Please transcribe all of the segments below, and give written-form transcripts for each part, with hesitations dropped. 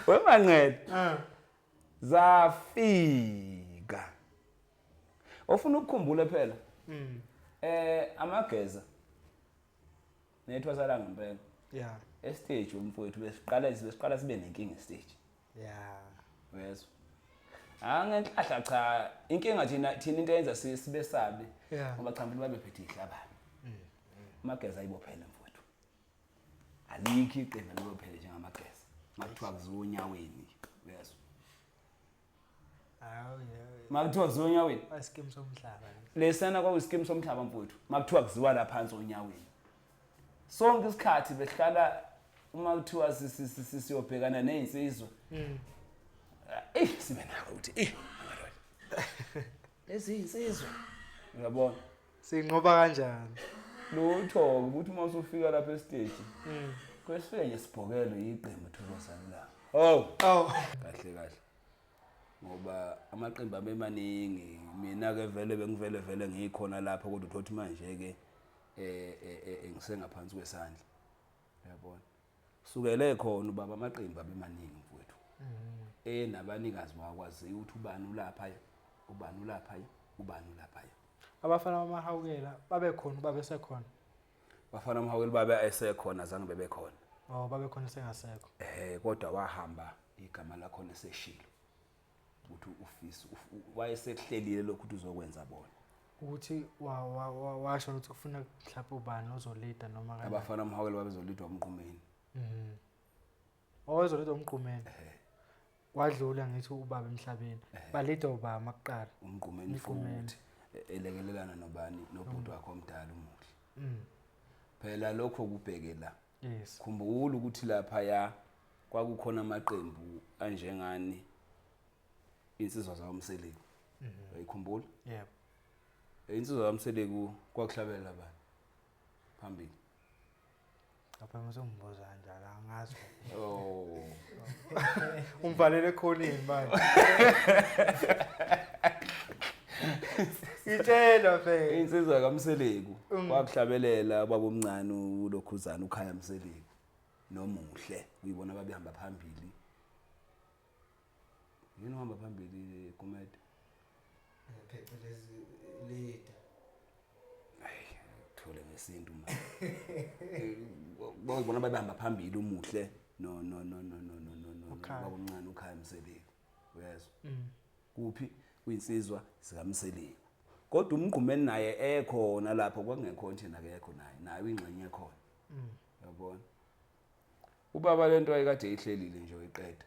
Wemanqele. Zafika. Ofuna ukukhumbula phela. Amageza. Nethwasala ngempela. Yeah. Estage umfowethu besiqala sibe nenkinga stage. Yeah. Wezwa. Ngenhlahla cha inkinga thina into eyenza sibe sabi ngoba cha mphela babephethe ihlabani. Amageza ayibophela mfowethu. Alikho iqembu libophele njengamageza. Makuthiwa kuziwa onyaweni, uyezwa. Awu yeah. Makuthiwa kuziwa onyaweni. Ischeme somhlaba. Lesana kwakuyischeme somhlaba mfowethu. Makuthiwa kuziwa la phansi onyaweni. Sonke isikhathi besihlala uma kuthiwa siyobhekana nezinsizwa. Sibe nako ukuthi lezi insizwa uyabona sinqoba kanjani lutho ukuthi uma usufika lapha estage kwesifike nje sibhokelo iqembu thuzosana la kahle ngoba amaqembu abemaningi mina ke vele ngikhona lapha kodwa uthothi manje ke ngisengaphansi kwesandla uyabona sukele khona ubaba amaqembu abemaningi mfowethu nabanikazi bakwazi ukuthi ubani ulapha abafana bamahawukela babe khona babe sekhona bafana bamahawukela babe esekhona azange bebe khona babe khona sengasekho kodwa wahamba igama lakho neseshilo ukuthi ufisa wayesekuhlelile lokho ukuthi uzokwenza bona ukuthi washo ukuthi ufuna mhlawumbe ubani ozolida noma kanjani abafana bamahawukela babezolidwa umqumeni owezolidwa umqumeni wadlula ngithi ubaba emhlabeni balidwa ubaba makuqala umqumeni futhi elekelelana nobani nobhuti wakhe omdala umuhle phela lokho kubhekela khumbula ukuthi lapha ya kwakukhona amaqembu anjengani insizwa zaMseleku uyikhumbula yebo insizwa zaMseleku kwakuhlabela bani phambili apha ngizombuza kanjalo angazi umvalele khonini manje itshela phela insizwa kaMseleku kwakuhlabelela babomncane uLokhuzana ukhaya Mseleku nomuhle uyibona babehamba phambili yini uhamba phambili Gumede phecelezi leader thole ngesintu manje babona babehamba phambili umuhle no babomncane ukhaya Mseleku uyezwa kuphi kuyinsizwa sikaMseleku kodwa umgqumeni naye ekhona lapho kwakungekho nje akekho naye ingxenye ekhona yabona ubaba lento ayikade ihlelile nje oyiqeda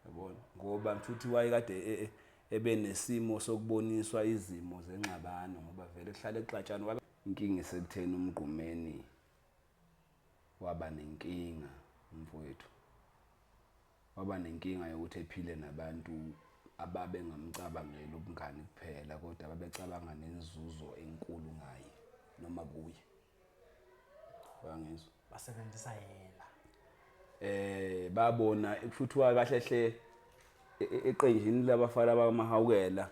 yabona ngoba mthuthi wayekade ebenesimo sokuboniswa izimo zenxabano ngoba vele kuhlale exatshana inkinga isekutheni umgqumeni waba nenkinga umfowethu waba nenkinga yokuthi ephile nabantu ababe ngamcabangela ubungani kuphela kodwa babecabanga nenzuzo enkulu ngaye noma kuye bangizwa basebenzisa yena babona futhi wakahle eqenjini labafana bamahawukela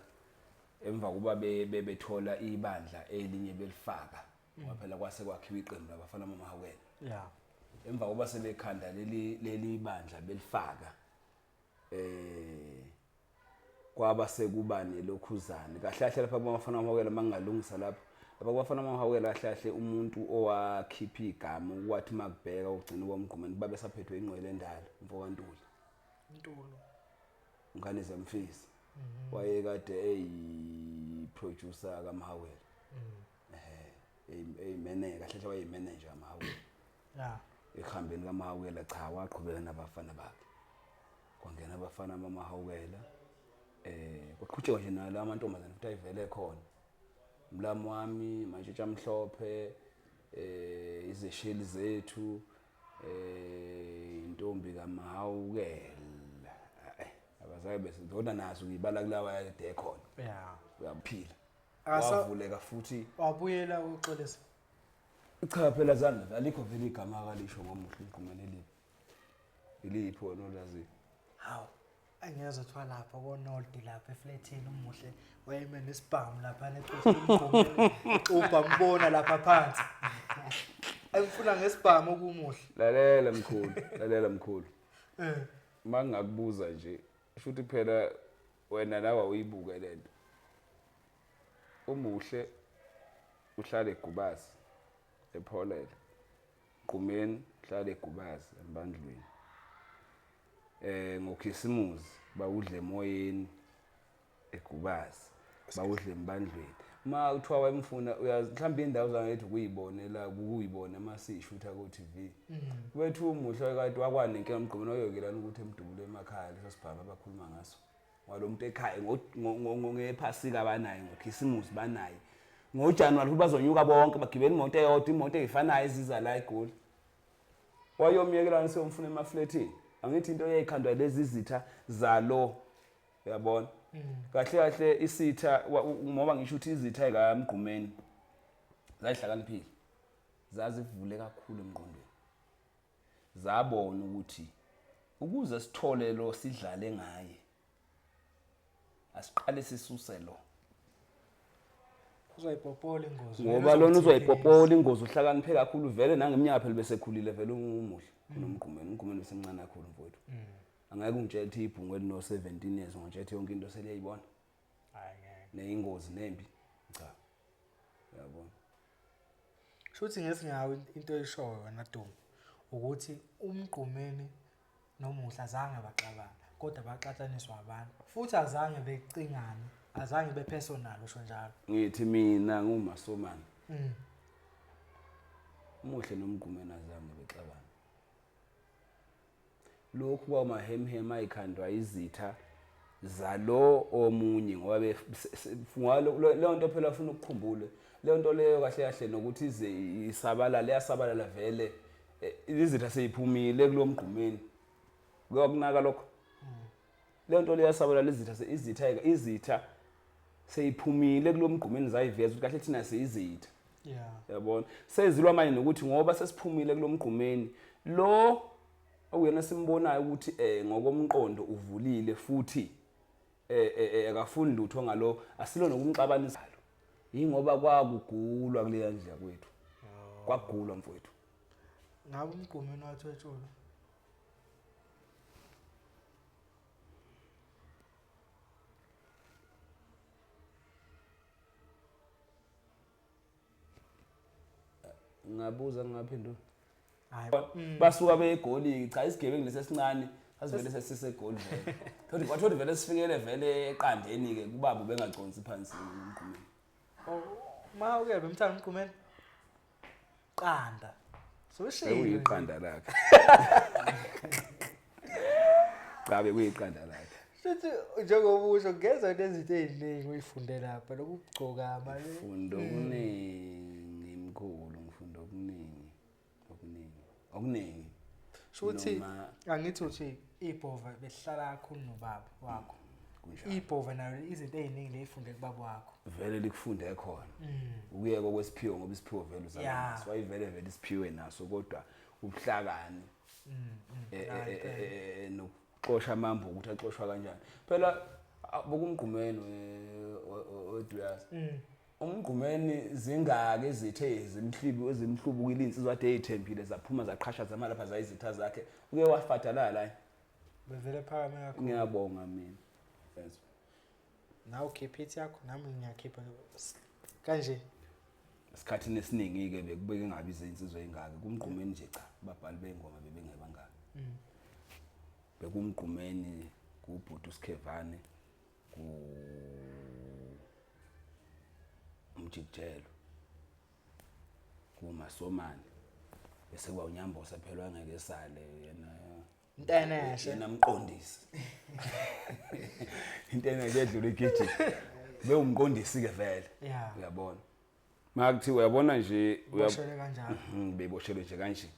emva kuba bethola ibandla elinye belifaka ngaphela kwase kwakhiwa iqembu labafana bamahawukela emva kuba sebekhanda leli bandla belifaka kwaba sekuba neLokhuzana kahle lapha bafana bamahawukela mangalungisa lapha bafana bamahawukela kahle umuntu owakhipha igama ukwathi makubheka ugcina bomgqumeni babe saphethwe ingqwele endala umfowantuli Ntulu ngane zamfisi wayekade producer kaMahawela manager kahle wayemanager kaMahawela ehambeni kaMahawela cha waqhubeka nabafana bakhe kwangena abafana bamahawela kuqhutshwa nje nala amantombazane futhi ayivele khona umlamo wami manje amhlophe izesheli zethu intombi kaMahawela abazabe besizona nazo uyibala kulawa yade ekhona uyaphila wavuleka futhi wabuyela uxolisa cha phela zana alikho vele igama akalisho ngomuhle igqumeni iliphi wona olazi hawu angiyeza thwa lapha koNoldi lapha eflatini umuhle wayeme nesibhamu lapha necosi umgqumeni uba mbona lapha phansi Angifuna ngesibhamu okumuhle. lalela mkhulu. Mangakubuza nje, futhi phela wena nawe uyibuke lento. Umuhle uhlala eGubazi, ePholele. Qumeni uhlala eGubazi embandlweni. Ngokhisimusi bawudle emoyeni eGubazi, bawudle embandlweni. Ma uthiwa wemfuna mhlawumbe indawo zangethu ukuyibonela ukuyibona masishutha ku TV. Wethu umuhle kade wakwane inkinga umgqibelo oyokelana ukuthi emdubule emakhaya leso sibhaba abakhuluma ngaso. Ngalomuntu ekhaya ngephasika banayo, ngokhisimusi banayo. NgoJanuary bazonyuka bonke bagibela imoto eyodwa, imoto ezifanayo eziza la eGoli. Wayomyekelana siyomfuna emafletini. Angithi into eyayikhandwa lezi zitha zalo, uyabona? Kahle kahle isitha ngoba ngisho ukuthi izitha ekamgqumeni zayihlakaniphile. Zazivule kakhulu emqondweni. Zabona ukuthi ukuze sithole lo sidlale ngaye, asiqale sisuse lo. Uzoyipopola ingozi. Ngoba lona uzoyipopola ingozi uhlakaniphe kakhulu vele nangeminyaka phela bese khulile vele umuhle kunomgqumeni. Umgqumeni besemncane kakhulu mfowethu. Angeke ungitshele ukuthi ibhungu elino 17 years ngitshela yonke into seliyayibona. Hayi ngeke. Neyingozi nembi. Cha. Uyabona. Shuthi ngesingawe into eshoyo wena Dumi ukuthi umgqumeni nomuhla azange baxabana kodwa baxatshaniswa abantu futhi azange becingana, azange bepersonal usho njalo. Ngithi mina nguMasomani. Umuhle nomgqumeni azange bexabana. Lokhu kwamahemhem ayikhandwa izitha zalo omunye ngoba le nto phela ufuna ukukhumbule le nto leyo kahle kahle nokuthi ize isabalala yasabalala vele izitha seyiphumile kulomgqumeni kuyakunaka lokho le nto leyo yasabalala izitha seyiphumile kulomgqumeni zayiveza ukuthi kahle thina seyizitha yabona sezilwa manje nokuthi ngoba sesiphumile kulomgqumeni lo uyena simbonayo ukuthi ngokomqondo uvulile futhi akafuni lutho ngalo asilo nokumxabanisa lo ingoba kwakugulwa kule yandla kwethu kwagulwa mfowethu ngabe umgqumeni wathi wetsholo ngabuza ngaphendula basuka beegoli cha isigebengu lesesincane asivele sesisegoli vele kwathi vele sifikele vele eqandeni ke kubaba bengaconsi phansi umgqumeni ma uke bemthanda umgqumeni qanda so shey uyiqanda lakhe qabe kuyiqanda lakhe sithi njengoba usho ngeza nezinto eziningi uyifunde lapha lokugcoka manje ufundo kuningi mkhulu ngifundo okuningi shuthi angithi uthi ibhova behlala kakhulu nobaba wakho ibhova nayo izinto eziningi leyifunde kubaba wakho vele likufunde khona ukuyeka kwesiphiwo ngoba isiphiwo vele uzalwa wayivele vele isiphiwe naso kodwa ubuhlakani nokuxosha amambo ukuthi axoshwa kanjani phela bokumgqumeni weDuyas umgqumeni zingake ezithe ezimhlubukile insizwa ade ezithembile zaphuma zaqhasha zama lapha zayizitha zakhe uke wafadala la bevele phakame kakhulu ngiyabonga mina yes nawe ukhipha ithi yakho nami ngiyakhipha kanje isikhathini esiningi ke bekubeke ngabize insizwa engaka kumgqumeni nje cha babhali beingoma bebengebangaka bekumgqumeni kubhuti Skevane ku umjikjelo kuMasomani bese kwa unyambo saphelwa ngeke sale yena Nteneshe yena mqondisi Inteneke edlula igeji bewumqondisi ke vele uyabona makuthi uyabona nje uyaboshele kanjalo beboshele nje kanje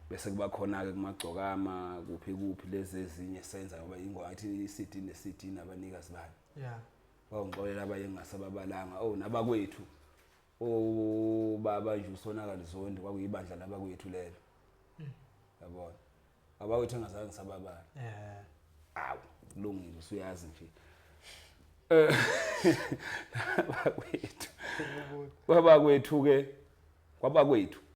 bese kuba khona ke kumagcokama kuphi lezi ezinye senza ngoba ingowathi iCD neCD nabanikazi bayo bawungxolela abayengasababalanga nabakwethu baba nje usonakala Zondi kwakuyibandla labakwethu lelo yabona abakwethu engazange ngisababala awu kulungile usuyazi nje bakwethu kwabakwethu